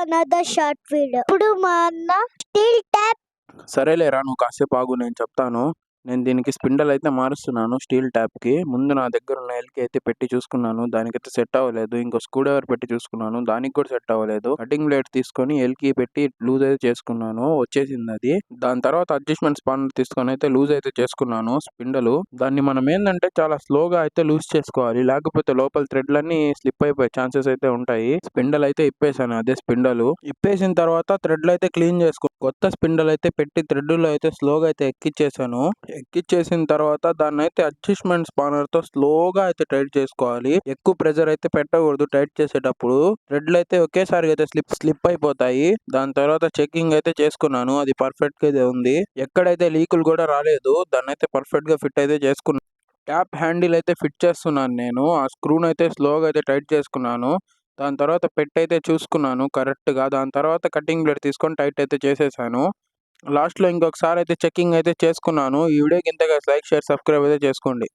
another short video. ఇప్పుడు మా అన్న స్టీల్ ట్యాప్. సరేలేరా, నువ్వు కాసేపు ఆగు, నేను చెప్తాను. నేను దీనికి స్పిండల్ అయితే మారుస్తున్నాను స్టీల్ ట్యాప్కి. ముందు నా దగ్గర ఉన్న ఎల్కి అయితే పెట్టి చూసుకున్నాను, దానికైతే సెట్ అవ్వలేదు. ఇంకో స్క్రూ డ్రైవర్ పెట్టి చూసుకున్నాను, దానికి కూడా సెట్ అవ్వలేదు. కటింగ్ బ్లేడ్ తీసుకొని ఎల్కి పెట్టి లూజ్ అయితే చేసుకున్నాను, వచ్చేసింది అది. దాని తర్వాత అడ్జస్ట్మెంట్ స్పానర్ తీసుకొని అయితే లూజ్ అయితే చేసుకున్నాను స్పిండల్. దాన్ని మనం ఏంటంటే చాలా స్లోగా అయితే లూజ్ చేసుకోవాలి, లేకపోతే లోపల థ్రెడ్లన్నీ స్లిప్ అయిపోయే ఛాన్సెస్ అయితే ఉంటాయి. స్పిండల్ అయితే ఇప్పేసాను, అదే స్పిండల్. ఇప్పేసిన తర్వాత థ్రెడ్లు అయితే క్లీన్ చేసుకో. కొత్త స్పిండల్ అయితే పెట్టి థ్రెడ్లో అయితే స్లోగా అయితే ఎక్కిచ్చేసాను. ఎక్కిచ్చేసిన తర్వాత దాన్ని అయితే అడ్జస్ట్మెంట్ స్పానర్ తో స్లోగా అయితే టైట్ చేసుకోవాలి. ఎక్కువ ప్రెజర్ అయితే పెట్టకూడదు టైట్ చేసేటప్పుడు, థ్రెడ్లు అయితే ఒకేసారి అయితే స్లిప్ అయిపోతాయి. దాని తర్వాత చెకింగ్ అయితే చేసుకున్నాను, అది పర్ఫెక్ట్ గా ఉంది. ఎక్కడైతే లీకులు కూడా రాలేదు, దాన్ని అయితే పర్ఫెక్ట్ గా ఫిట్ అయితే చేసుకున్నాను. ట్యాప్ హ్యాండిల్ అయితే ఫిట్ చేస్తున్నాను నేను. ఆ స్క్రూను అయితే స్లోగా అయితే టైట్ చేసుకున్నాను. దాని తర్వాత పెట్టయితే చూసుకున్నాను కరెక్ట్గా. దాని తర్వాత కటింగ్ బ్లేడ్ తీసుకొని టైట్ అయితే చేసేసాను. లాస్ట్లో ఇంకొకసారి అయితే చెకింగ్ అయితే చేసుకున్నాను. ఈ వీడియోకి ఇంతగా లైక్, షేర్, సబ్స్క్రైబ్ అయితే చేసుకోండి.